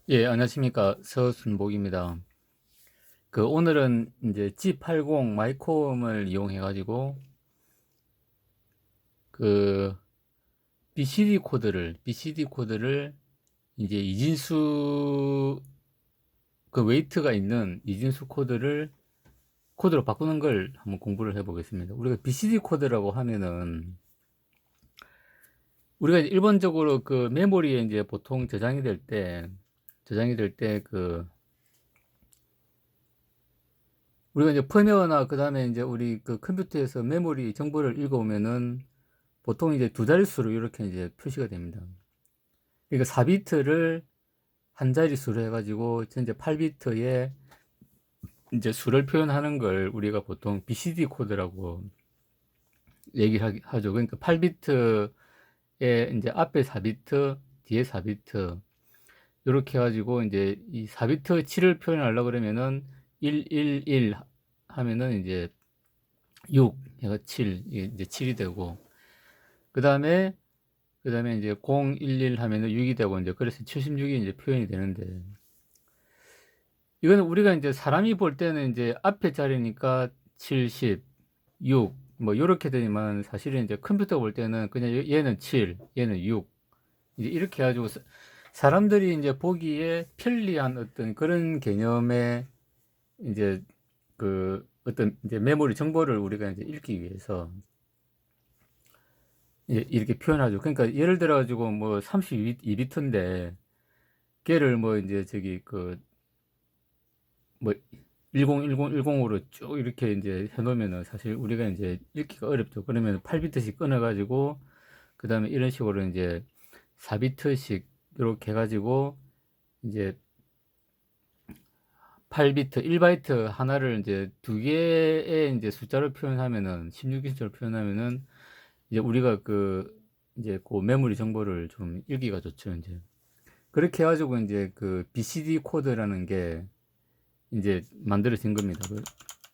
예, 안녕하십니까. 서순복입니다. 오늘은 이제 G80 마이콤을 이용해가지고, 그, BCD 코드를 이제 이진수, 웨이트가 있는 이진수 코드로 바꾸는 걸 한번 공부를 해보겠습니다. 우리가 BCD 코드라고 하면은, 우리가 이제 일반적으로 메모리에 이제 보통 저장이 될 때, 우리가 이제 펌웨어나 그다음에 이제 우리 컴퓨터에서 메모리 정보를 읽어오면은 보통 이제 두 자릿수로 이렇게 이제 표시가 됩니다. 그러니까 4비트를 한 자릿수로 해가지고 현재 8비트에 이제 수를 표현하는 걸 우리가 보통 BCD 코드라고 얘기를 하죠. 그러니까 8비트에 이제 앞에 4비트, 뒤에 4비트 이렇게 해가지고 이제 이 4비트 7을 표현하려고 그러면은 111 하면은 이제 6 얘가 7 이게 이제 7이 되고 그다음에 이제 011 하면은 6이 되고 이제 그래서 76이 이제 표현이 되는데 이거는 우리가 이제 사람이 볼 때는 이제 앞에 자리니까 70, 6 뭐 이렇게 되지만 사실은 이제 컴퓨터 볼 때는 그냥 얘는 7, 얘는 6 이제 이렇게 해가지고 사람들이 이제 보기에 편리한 어떤 그런 개념의 이제 어떤 이제 메모리 정보를 우리가 이제 읽기 위해서 이렇게 표현하죠. 그러니까 예를 들어 가지고 뭐 32비트인데 걔를 뭐 이제 저기 뭐 101010으로 쭉 이렇게 이제 해놓으면은 사실 우리가 이제 읽기가 어렵죠. 그러면 8비트씩 끊어가지고 그 다음에 이런 식으로 이제 4비트씩 이렇게 해가지고 이제 8비트, 1바이트 하나를 이제 두 개의 이제 숫자로 표현하면은 16비트로 표현하면은 이제 우리가 이제 메모리 정보를 좀 읽기가 좋죠. 이제 그렇게 해가지고 이제 BCD 코드라는 게 이제 만들어진 겁니다.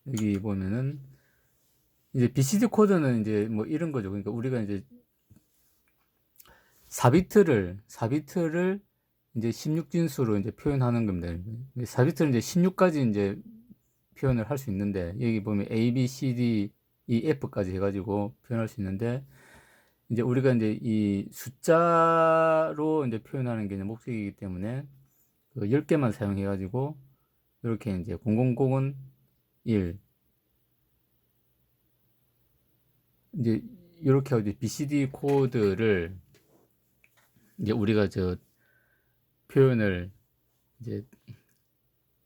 여기 보면은 이제 BCD 코드는 이제 뭐 이런 거죠. 그러니까 우리가 이제 4비트를 이제 16진수로 이제 표현하는 겁니다. 4비트는 이제 16까지 이제 표현을 할 수 있는데 여기 보면 A, B, C, D, E, F까지 해가지고 표현할 수 있는데 이제 우리가 이제 이 숫자로 이제 표현하는 게 이제 목적이기 때문에 10개만 사용해가지고 이렇게 이제 000은 1 이제 이렇게 하고 BCD 코드를 이제 우리가 표현을 이제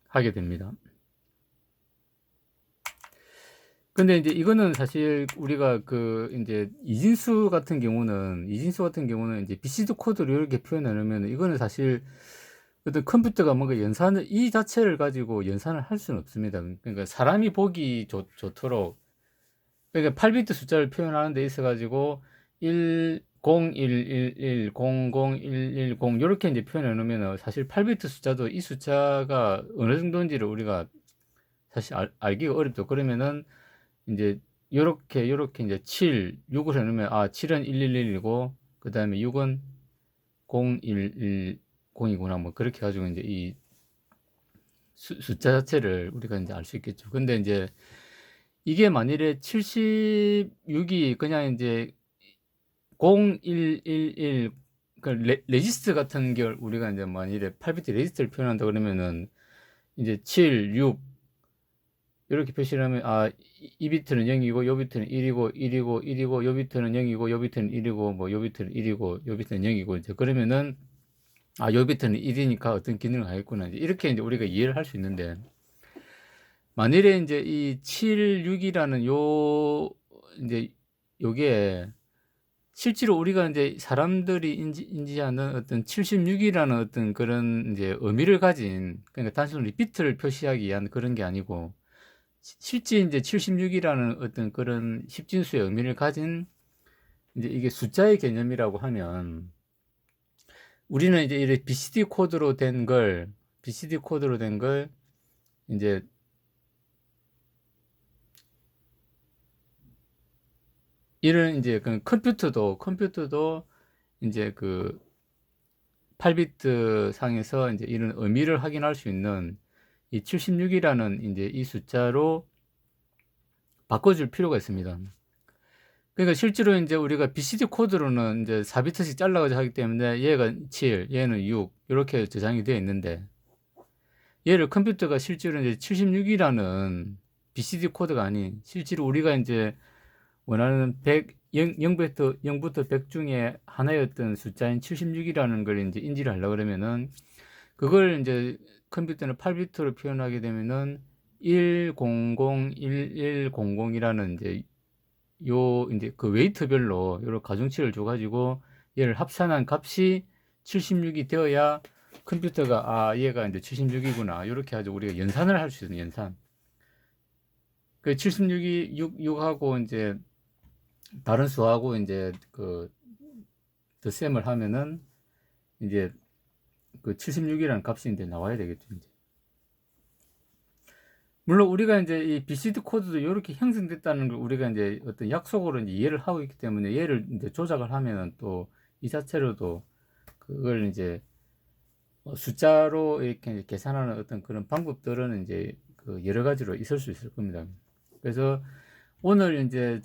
하게 됩니다. 근데 이제 이거는 사실 우리가 이진수 같은 경우는 이제 BCD 코드로 이렇게 표현해 놓으면 이거는 사실 어떤 컴퓨터가 뭔가 이 자체를 가지고 연산을 할 수는 없습니다. 그러니까 사람이 보기 좋도록 그러니까 8비트 숫자를 표현하는 데 있어 가지고 10111 00110 이렇게 이제 표현해 놓으면 사실 8비트 숫자도 이 숫자가 어느 정도인지를 우리가 사실 알기가 어렵죠. 그러면은 이제 요렇게 이제 7, 6을 해 놓으면 7은 111이고 그다음에 6은 0110이구나. 뭐 그렇게 가지고 이제 이 숫자 자체를 우리가 이제 알 수 있겠죠. 근데 이제 이게 만일에 76이 그냥 이제 0111 레지스트 같은 걸 우리가 이제 만일에 8비트 레지스트를 표현한다 그러면은 이제 7, 6 이렇게 표시를 하면 이 비트는 0이고 요 비트는 1이고 1이고 1이고 요 비트는 0이고 요 비트는 1이고 뭐 요 비트는 1이고 요 비트는 0이고 이제 그러면은 요 비트는 1이니까 어떤 기능을 하겠구나 이렇게 이제 우리가 이해를 할 수 있는데 만일에 이제 이 7, 6이라는 이제 요게 실제로 우리가 이제 사람들이 인지하는 어떤 76이라는 어떤 그런 이제 의미를 가진 그러니까 단순히 비트를 표시하기 위한 그런 게 아니고 실제 이제 76이라는 어떤 그런 십진수의 의미를 가진 이제 이게 숫자의 개념이라고 하면 우리는 이제 이렇게 BCD 코드로 된 걸 이제 이런 이제 컴퓨터도 이제 8비트 상에서 이제 이런 의미를 확인할 수 있는 이 76이라는 이제 이 숫자로 바꿔줄 필요가 있습니다. 그러니까 실제로 이제 우리가 BCD 코드로는 이제 4비트씩 잘라가지고 하기 때문에 얘가 7, 얘는 6 이렇게 저장이 되어 있는데, 얘를 컴퓨터가 실제로 이제 76이라는 BCD 코드가 아닌, 실제로 우리가 이제 원하는 0부터 100 중에 하나였던 숫자인 76이라는 걸 이제 인지를 하려고 그러면은, 그걸 이제 컴퓨터는 8비트로 표현하게 되면은 1001100이라는 이제 이제 그 웨이트별로 여러 가중치를 줘가지고 얘를 합산한 값이 76이 되어야 컴퓨터가 얘가 이제 76이구나 이렇게 하죠. 우리가 연산을 할 수 있는 연산. 그 76이 6하고 이제 다른 수하고 이제 그 덧셈을 하면은 이제 그 76이라는 값이 이제 나와야 되겠죠. 이제. 물론 우리가 이제 이 BCD 코드도 이렇게 형성됐다는 걸 우리가 이제 어떤 약속으로 이제 이해를 하고 있기 때문에 얘를 이제 조작을 하면은 또 이 자체로도 그걸 이제 숫자로 이렇게 계산하는 어떤 그런 방법들은 이제 그 여러 가지로 있을 수 있을 겁니다. 그래서 오늘 이제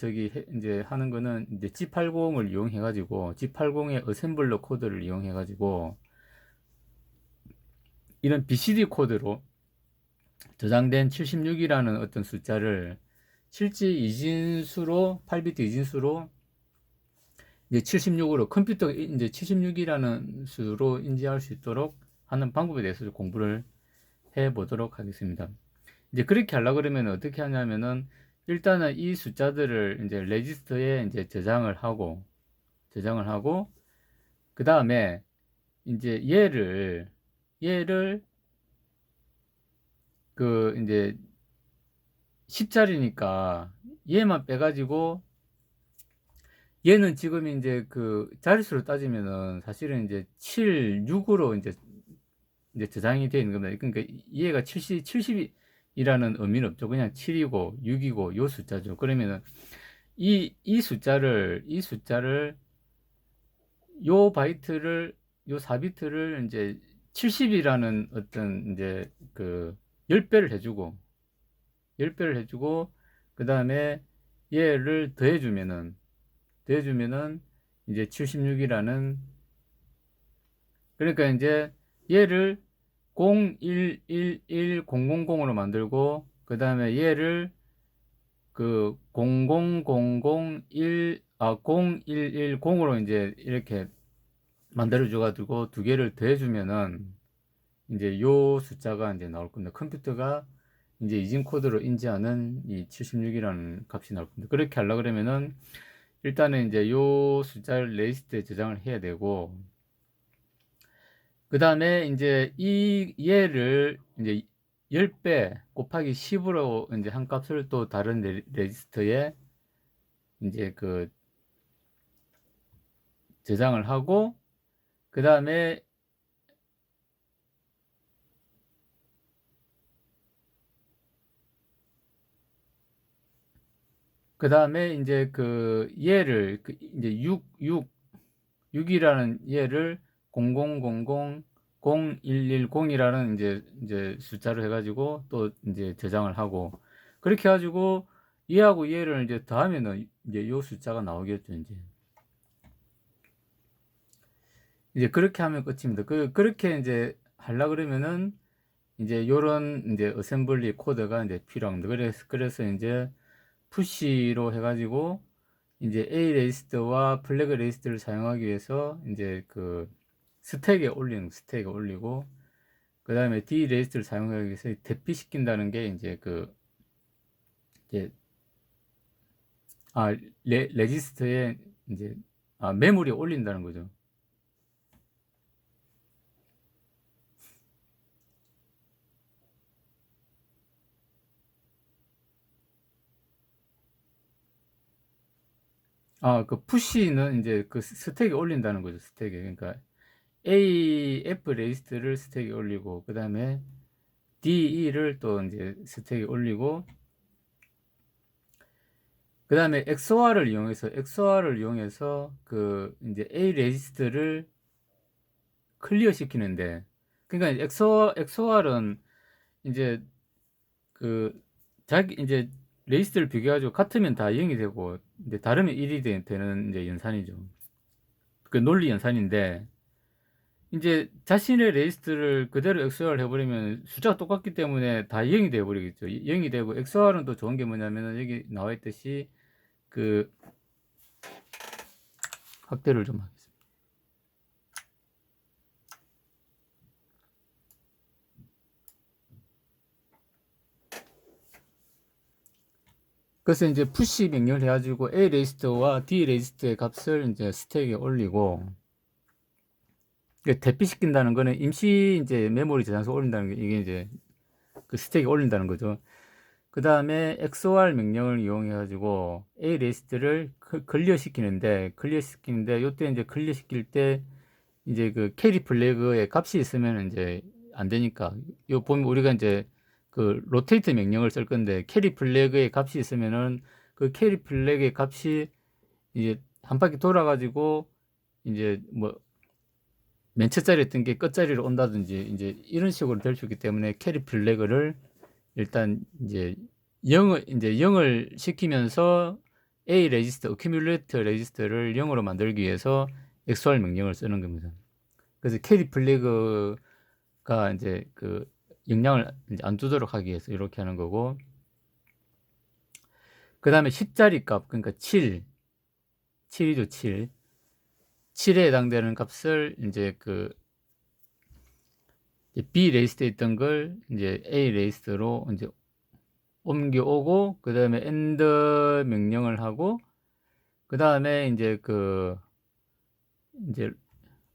이제 하는 거는 이제 G80을 이용해 가지고 G80의 어셈블러 코드를 이용해 가지고 이런 BCD 코드로 저장된 76이라는 어떤 숫자를 실제 이진수로 8비트 이진수로 이제 76으로 컴퓨터가 이제 76이라는 수로 인지할 수 있도록 하는 방법에 대해서 공부를 해 보도록 하겠습니다. 이제 그렇게 하려고 그러면 어떻게 하냐면은 일단은 이 숫자들을 이제 레지스터에 이제 저장을 하고 그 다음에 이제 얘를 그 이제 10자리니까 얘만 빼가지고 얘는 지금 이제 그 자릿수로 따지면은 사실은 이제 7, 6으로 이제 저장이 되어 있는 겁니다. 그러니까 얘가 70이라는 의미는 없죠. 그냥 7이고 6이고 요 숫자죠. 그러면은 이 숫자를 요 바이트를 요 4비트를 이제 70이라는 어떤 이제 그 10배를 해주고 그 다음에 얘를 더해주면은 이제 76이라는, 그러니까 이제 얘를 011100으로 만들고 그 다음에 얘를 그 0110으로 이제 이렇게 만들어 줘 가지고 두 개를 더해 주면은 이제 요 숫자가 이제 나올 겁니다. 컴퓨터가 이제 이진 코드로 인지하는 이 76이라는 값이 나올 겁니다. 그렇게 하려고 그러면은 일단은 이제 요 숫자를 레지스터에 저장을 해야 되고, 그 다음에 이제 얘를 이제 10배 곱하기 10으로 이제 한 값을 또 다른 레지스터에 이제 그 저장을 하고, 그 다음에 이제 그 얘를 이제 6이라는 얘를 00000110이라는 이제 숫자로 해가지고 또 이제 저장을 하고, 그렇게 해가지고 얘하고 얘를 이제 더하면은 이제 요 숫자가 나오겠죠. 이제 그렇게 하면 끝입니다. 그렇게 이제 하려 그러면은 이제 요런 이제 어셈블리 코드가 이제 필요합니다. 그래서 이제 푸시로 해가지고 이제 A 레지스터와 플래그 레지스터를 사용하기 위해서 이제 그 스택에 올리고, 그 다음에 D 레지스터를 사용하기 위해서 대피시킨다는 게 이제 그 이제 레지스터에 이제 메모리에 올린다는 거죠. 그 푸시는 이제 그 스택에 올린다는 거죠. 스택에. 그러니까 AF 레지스터를 스택에 올리고, 그 다음에 DE를 또 이제 스택에 올리고, 그 다음에 XOR을 이용해서 그 이제 A 레지스터를 클리어 시키는데, 그러니까 XOR은 이제 그 자기 이제 레지스트를 비교해가지고 같으면 다 0이 되고, 이제 다르면 1이 되는 이제 연산이죠. 그 논리 연산인데, 이제 자신의 레지스트를 그대로 XOR 해버리면 숫자가 똑같기 때문에 다 0이 되어버리겠죠. 0이 되고, XOR은 또 좋은 게 뭐냐면은 여기 나와 있듯이 그 확대를 좀 하겠습니다. 그래서 이제 푸시 명령을 해가지고 A 레지스터와 D 레지스터의 값을 이제 스택에 올리고, 대피시킨다는 거는 임시 이제 메모리 저장소 올린다는 게, 이게 이제 그 스택에 올린다는 거죠. 그 다음에 XOR 명령을 이용해가지고 A 레지스트를 클리어 시키는데, 요때 이제 클리어 시킬 때 이제 그 캐리 플래그의 값이 있으면 이제 안 되니까, 요 보면 우리가 이제 그 로테이트 명령을 쓸 건데, 캐리 플래그의 값이 있으면은 그 캐리 플래그의 값이 이제 한 바퀴 돌아가지고 이제 뭐 맨 첫자리였던 게 끝자리로 온다든지 이제 이런 식으로 될 수 있기 때문에 캐리 플래그를 일단 이제 0을 시키면서 A 레지스터, accumulate 레지스터를 0으로 만들기 위해서 XOR 명령을 쓰는 겁니다. 그래서 캐리 플래그가 이제 그 영향을 이제 안 두도록 하기 위해서 이렇게 하는 거고, 그 다음에 10자리 값, 그러니까 7이죠, 7에 해당되는 값을 이제 그 B 레지스트에 있던 걸 이제 A 레지스트로 이제 옮겨오고, 그 다음에 AND 명령을 하고, 그 다음에 이제 이제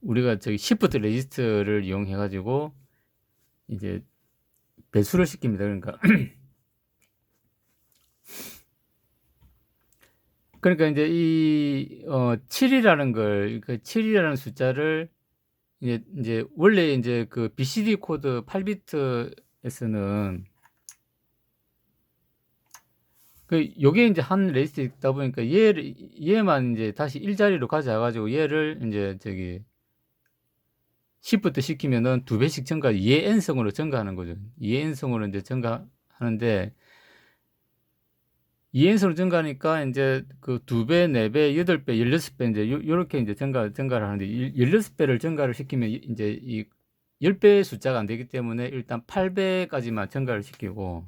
우리가 저기 시프트 레지스트를 이용해 가지고 이제 배수를 시킵니다. 그러니까 이제 이 7이라는 걸, 그 7이라는 숫자를 이제 원래 이제 그 BCD 코드 8비트에서는 요게 이제 한 레지스트 있다 보니까 얘만 이제 다시 1자리로 가져와가지고 얘를 이제 저기 시프트 시키면은 2배씩 증가, 2n성으로 증가하는 거죠. 2n성으로 이제 증가하는데, 2n성으로 증가하니까 이제 그 2배, 4배, 8배, 16배 이제 요렇게 이제 증가를 하는데, 16배를 증가를 시키면 이제 이 10배 숫자가 안 되기 때문에 일단 8배까지만 증가를 시키고,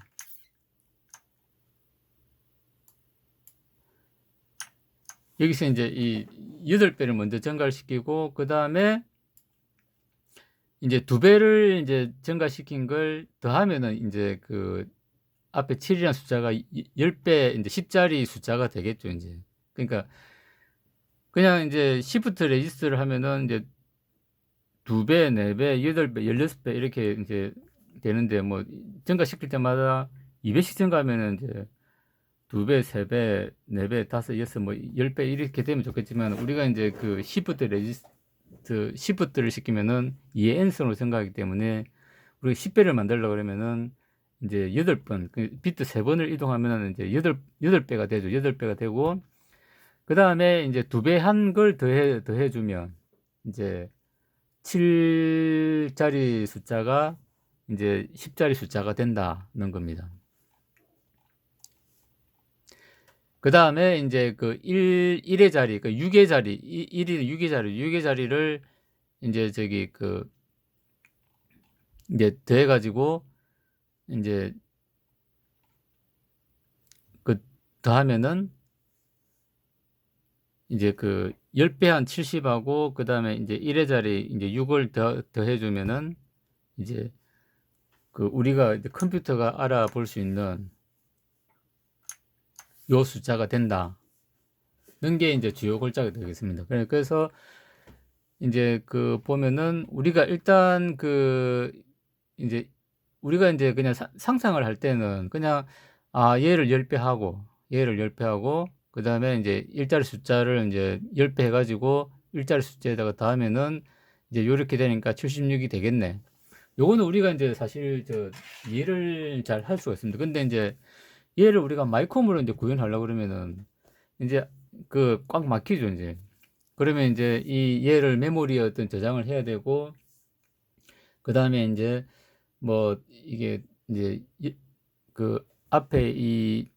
여기서 이제 이 8배를 먼저 증가를 시키고, 그 다음에 이제 2배를 이제 증가시킨 걸 더하면은 이제 그 앞에 7이라는 숫자가 10배, 이제 10자리 숫자가 되겠죠, 이제. 그러니까 그냥 이제 시프트 레지스트를 하면은 이제 2배, 4배, 8배, 16배 이렇게 이제 되는데, 뭐 증가시킬 때마다 2배씩 증가하면은 이제 2배, 3배, 4배, 5, 6, 뭐 10배 이렇게 되면 좋겠지만, 우리가 이제 그 시프트를 시키면은 2n성으로 증가하기 때문에 우리가 10배를 만들려고 그러면은 이제 8번, 비트 3번을 이동하면은 이제 8배가 되죠. 8배가 되고, 그 다음에 이제 2배 한 걸 더해주면 이제 7자리 숫자가 이제 10자리 숫자가 된다는 겁니다. 그 다음에 이제 그 1의 자리, 그 6의 자리, 1이 6의 자리를 이제 저기 이제 더해가지고 이제 더하면은 이제 10배 한 70하고, 그 다음에 이제 1의 자리 이제 6을 더해주면은 이제 우리가 이제 컴퓨터가 알아볼 수 있는 요 숫자가 된다는 게 이제 주요 골자가 되겠습니다. 그래서 이제 보면은 우리가 일단 이제 우리가 이제 그냥 상상을 할 때는 그냥 얘를 10배 하고 그 다음에 이제 일자리 숫자를 이제 10배 해가지고 일자리 숫자에다가 더하면은 이제 요렇게 되니까 76이 되겠네. 요거는 우리가 이제 사실 이해를 잘 할 수가 있습니다. 근데 이제 얘를 우리가 마이콤으로 이제 구현하려고 그러면은 이제 꽉 막히죠, 이제. 그러면 이제 얘를 메모리에 어떤 저장을 해야 되고, 그다음에 이제 뭐 이게 이제 그 앞에 이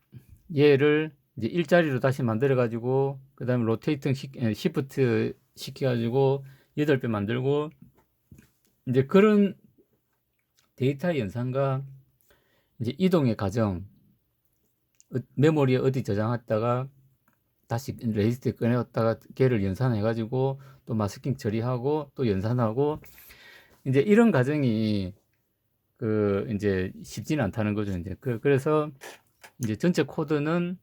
얘를 이제 일자리로 다시 만들어 가지고 그다음에 로테이팅 시프트 시켜 가지고 8배 만들고 이제 그런 데이터 연산과 이제 이동의 과정, 메모리에 어디 저장했다가 다시 레지스트에 꺼내었다가 걔를 연산해 가지고 또 마스킹 처리하고 또 연산하고 이제 이런 과정이 그 이제 쉽지는 않다는 거죠. 이제 그래서 이제 전체 코드는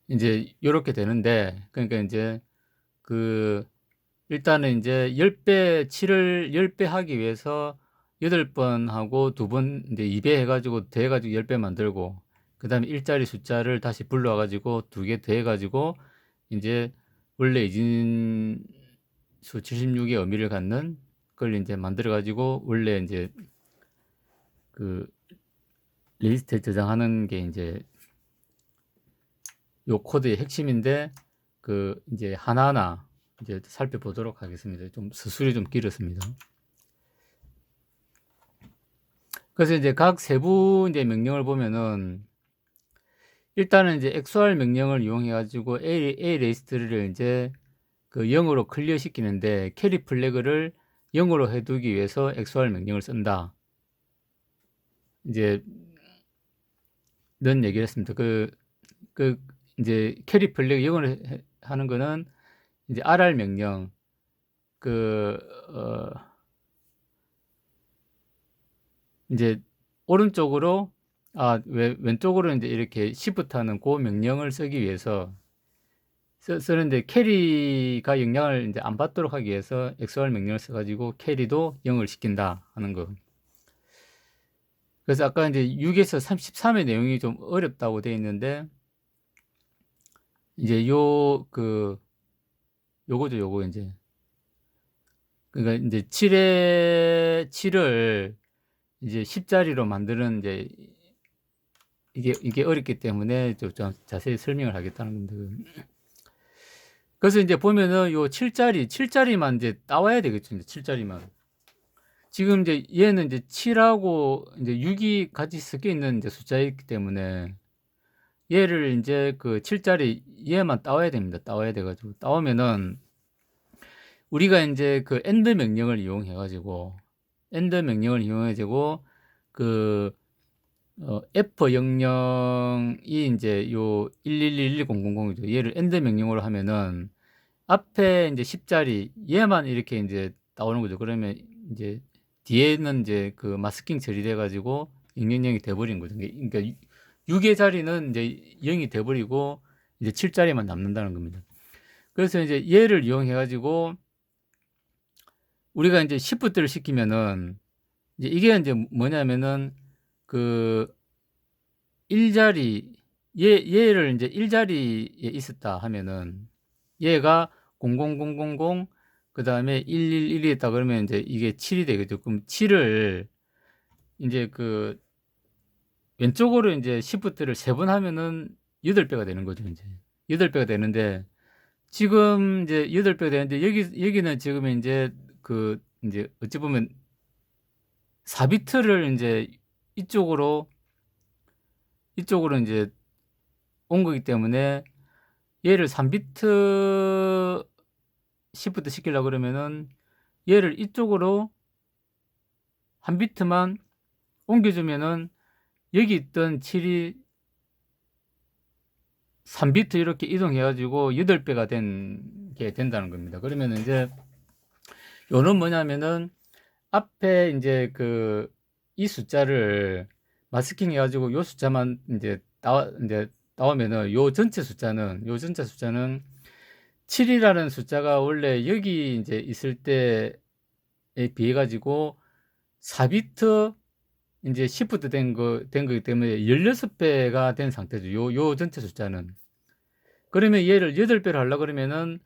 이제 요렇게 되는데, 그러니까 이제 그 일단은 이제 10배 7을 10배 하기 위해서 8번 하고 2번 이제 2배 해가지고 더해가지고 10배 만들고 그 다음에 일자리 숫자를 다시 불러와가지고 2개 더해가지고 이제 원래 이진수 76의 의미를 갖는 그걸 이제 만들어가지고 원래 이제 그 리스트에 저장하는 게 이제 요 코드의 핵심인데 그 이제 하나하나 이제 살펴보도록 하겠습니다. 좀 서술이 좀 길었습니다. 그래서 이제 각 세부 이제 명령을 보면은 일단은 이제 XOR 명령을 이용해 가지고 A 리스트를 이제 그 0으로 클리어 시키는데 캐리 플래그를 0으로 해두기 위해서 XOR 명령을 쓴다. 이제 는 얘기를 했습니다. 그 이제 캐리 플래그 0으로 하는 거는 이제 RR 명령 이제 오른쪽으로 왼쪽으로 이제 이렇게 시프트하는 그 명령을 쓰기 위해서 쓰는데 캐리가 영향을 이제 안 받도록 하기 위해서 XOR 명령을 써가지고 캐리도 0을 시킨다 하는 거. 그래서 아까 이제 6에서 33의 내용이 좀 어렵다고 되어 있는데 이제 요거죠, 요거 이제. 그러니까 이제 7을 이제 10자리로 만드는 이제 이게 어렵기 때문에 좀 자세히 설명을 하겠다는 건데. 그래서 이제 보면은 요 7자리만 이제 따와야 되겠죠. 이제 7자리만. 지금 이제 얘는 이제 7하고 이제 6이 같이 섞여 있는 이제 숫자이기 때문에 얘를 이제 그 7자리 얘만 따와야 됩니다. 따와야 돼가지고 따오면은 우리가 이제 그 end 명령을 이용해가지고 그 F 영영이 이제 요 1111000이죠. 얘를 end 명령으로 하면은 앞에 이제 10자리 얘만 이렇게 이제 나오는 거죠. 그러면 이제 뒤에는 이제 그 마스킹 처리돼 가지고 000이 돼 버린 거죠. 그러니까 6의 자리는 이제 0이 돼 버리고 이제 7자리만 남는다는 겁니다. 그래서 이제 얘를 이용해 가지고 우리가 이제 시프트를 시키면은 이제 이게 이제 뭐냐면은 그 1자리 얘를 이제 1자리에 있었다 하면은 얘가 00000 그다음에 111이 있다 그러면 이제 이게 7이 되겠죠. 그럼 7을 이제 그 왼쪽으로 이제 시프트를 3번 하면은 8배가 되는 거죠, 이제. 8배가 되는데 지금 이제 8배가 되는데 여기는 지금 이제 그 이제 어찌 보면 4비트를 이제 이쪽으로 이제 온 거기 때문에 얘를 3비트 시프트 시키려고 그러면은 얘를 이쪽으로 한 비트만 옮겨주면은 여기 있던 7이 3비트 이렇게 이동해가지고 8배가 된 게 된다는 겁니다. 그러면 이제 요는 뭐냐면은 앞에 이제 그 이 숫자를 마스킹 해가지고 요 숫자만 이제 나오면은 요 전체 숫자는 7이라는 숫자가 원래 여기 이제 있을 때에 비해 가지고 4비트 이제 시프트 된 거기 때문에 16배가 된 상태죠. 요 전체 숫자는. 그러면 얘를 8배로 하려고 그러면은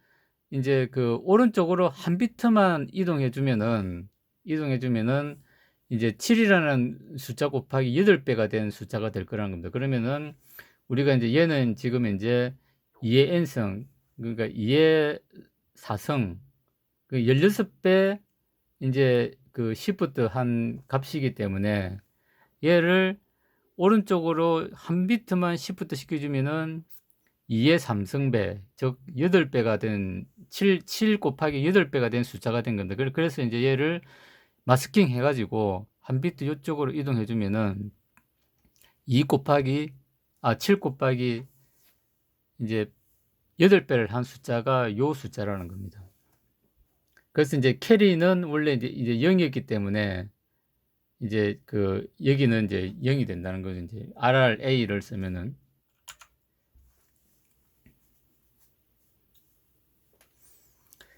이제 그 오른쪽으로 한 비트만 이동해 주면은 이제 7이라는 숫자 곱하기 8배가 된 숫자가 될 거라는 겁니다. 그러면은 우리가 이제 얘는 지금 이제 2의 n승 그러니까 2의 4승 그 16배 이제 그 시프트 한 값이기 때문에 얘를 오른쪽으로 한 비트만 시프트 시켜주면은 2의 3승배, 즉 8배가 된 7 곱하기 8배가 된 숫자가 된 겁니다. 그래서 이제 얘를 마스킹 해가지고 한 비트 이쪽으로 이동해주면은 7 곱하기 이제 8배를 한 숫자가 요 숫자라는 겁니다. 그래서 이제 캐리는 원래 이제 0이었기 때문에 이제 여기는 이제 0이 된다는 거죠. 이제 RRA를 쓰면은.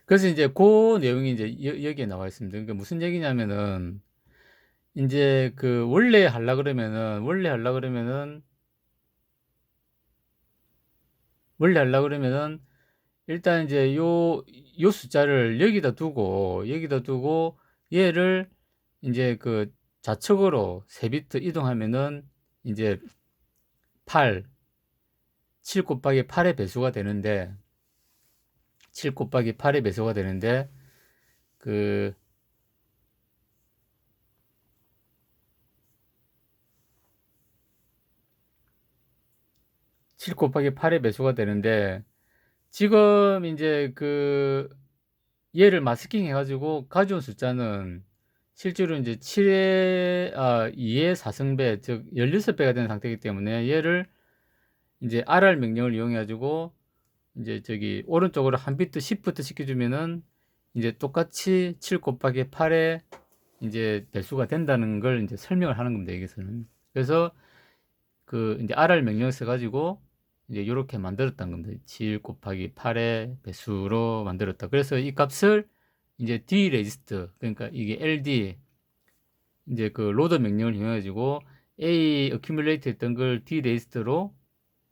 그래서 이제 그 내용이 이제 여기에 나와 있습니다. 그러니까 무슨 얘기냐면은 이제 원래 하려 그러면은 일단 이제 요 숫자를 여기다 두고 얘를 이제 좌측으로 3비트 이동하면은 이제 7 곱하기 8의 배수가 되는데 7 곱하기 8의 배수가 되는데 7 곱하기 8의 배수가 되는데 지금 이제 얘를 마스킹 해가지고 가져온 숫자는 실제로 이제 2의 4승배, 즉 16배가 된 상태이기 때문에 얘를 이제 RR 명령을 이용해가지고 이제 저기 오른쪽으로 한 비트 시프트 시켜주면은 이제 똑같이 7 곱하기 8의 이제 배수가 된다는 걸 이제 설명을 하는 겁니다, 여기서는. 그래서 이제 RR 명령을 써가지고 이제 이렇게 만들었다는 겁니다. 7 곱하기 8의 배수로 만들었다. 그래서 이 값을 이제 D 레지스트, 그러니까 이게 LD, 이제 로더 명령을 이용해가지고 A 어큐뮬레이트 했던 걸 D 레지스트로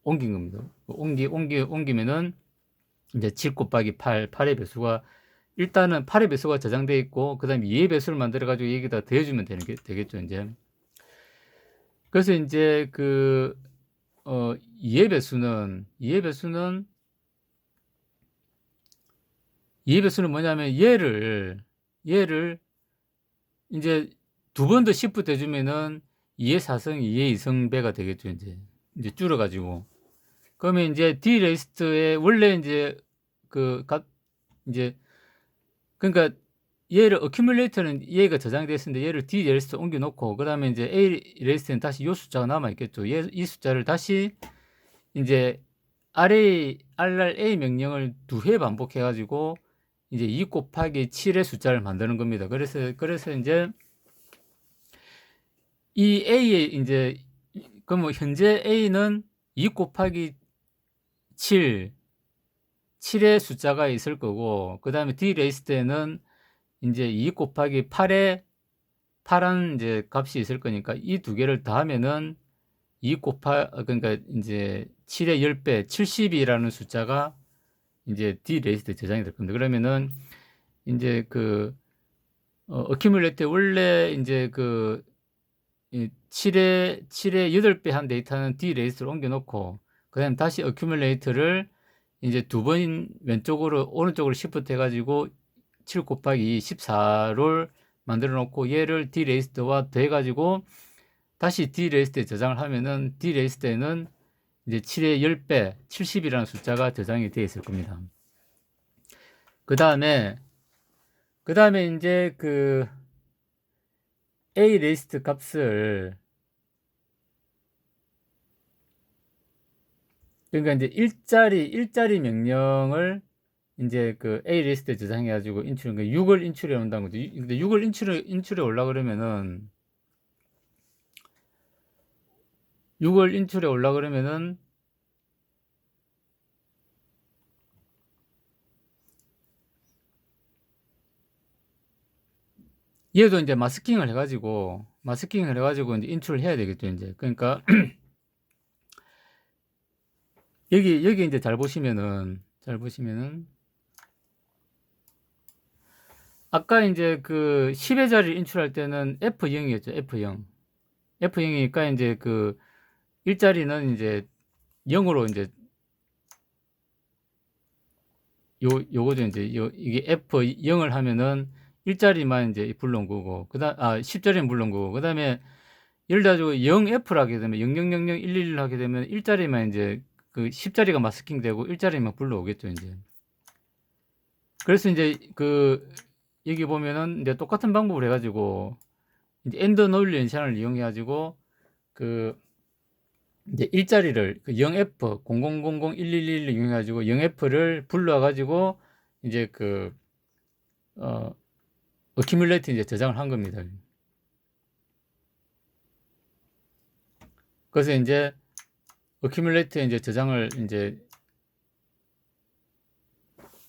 옮긴 겁니다. 옮기면은 이제 7 곱하기 8의 배수가 일단은 8의 배수가 저장되어 있고, 그 다음에 2의 배수를 만들어가지고 여기다 더해주면 되겠죠, 이제. 그래서 이제 2의 배수는 뭐냐면 얘를 이제 두 번 더 시프트 해주면은 2의 4승, 2의 2승배가 되겠죠, 이제 줄여가지고. 그러면 이제 D 레이스트에 원래 이제 이제 그러니까 얘를 어큐뮬레이터는 얘가 저장이 됐는데 얘를 D 레이스트 옮겨 놓고, 그 다음에 이제 A 레이스트는 다시 요 숫자가 남아 있겠죠. 이 숫자를 다시 이제 RRA 명령을 2회 반복해 가지고 이제 2 곱하기 7의 숫자를 만드는 겁니다. 그래서 이제 이 A의 이제 그럼 현재 A는 2 곱하기 7의 숫자가 있을 거고, 그 다음에 D 레이스트에는 이제 2 곱하기 8한 이제 값이 있을 거니까 이 두 개를 더하면은 그러니까 이제 7의 10배 70이라는 숫자가 이제 D 레이스트에 저장이 될 겁니다. 그러면은 이제 어큐뮬레이터 원래 이제 7의 8배 한 데이터는 D 레이스트로 옮겨 놓고, 그 다음에 다시 어큐뮬레이터를 이제 두 번 오른쪽으로 시프트 해가지고 7 곱하기 14를 만들어 놓고 얘를 D 레이스트와 더해가지고 다시 D 레이스트에 저장을 하면은 D 레이스트에는 이제 7의 10배 70이라는 숫자가 저장이 되어 있을 겁니다. 그 다음에 이제 A 레이스트 값을, 그러니까 이제 일자리 명령을 이제 A 리스트에 저장해 가지고 인출, 그러니까 6을 인출해 온다는 거죠. 근데 6을 인출해 올라 그러면은 6을 인출해 올라 그러면은 얘도 이제 마스킹을 해가지고 이제 인출을 해야 되겠죠, 이제. 그러니까 여기 이제 잘 보시면은 아까 이제 10의 자리를 인출할 때는 F0이었죠, F0. F0이니까 이제 일자리는 이제 0으로 이제 요거죠, 이제 이게 F0을 하면은 1자리만 이제 불러온 거고, 10자리는 불러온 거고, 그 다음에 예를 들어가지고 0F를 하게 되면 000011 하게 되면 1자리만 이제 그 10자리가 마스킹 되고 1자리만 불러오겠죠, 이제. 그래서 이제 여기 보면은 이제 똑같은 방법을 해가지고 이제 엔더 노일 연산을 이용해가지고 이제 일자리를 0F 00001111을 이용해가지고 0F를 불러가지고 이제 어큐뮬레이트 이제 저장을 한 겁니다. 그래서 이제 어큐뮬레이트에 이제 저장을 이제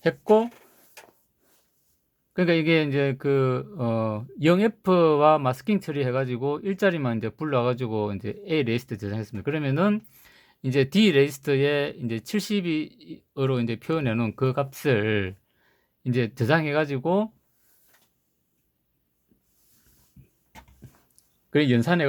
했고, 그러니까 이게 이제 0F와 마스킹 처리 해가지고 일자리만 이제 불러가지고 이제 A 레지스트 저장했습니다. 그러면은 이제 D 레지스트에 이제 72으로 이제 표현해 놓은 그 값을 이제 저장해가지고, 그래 연산해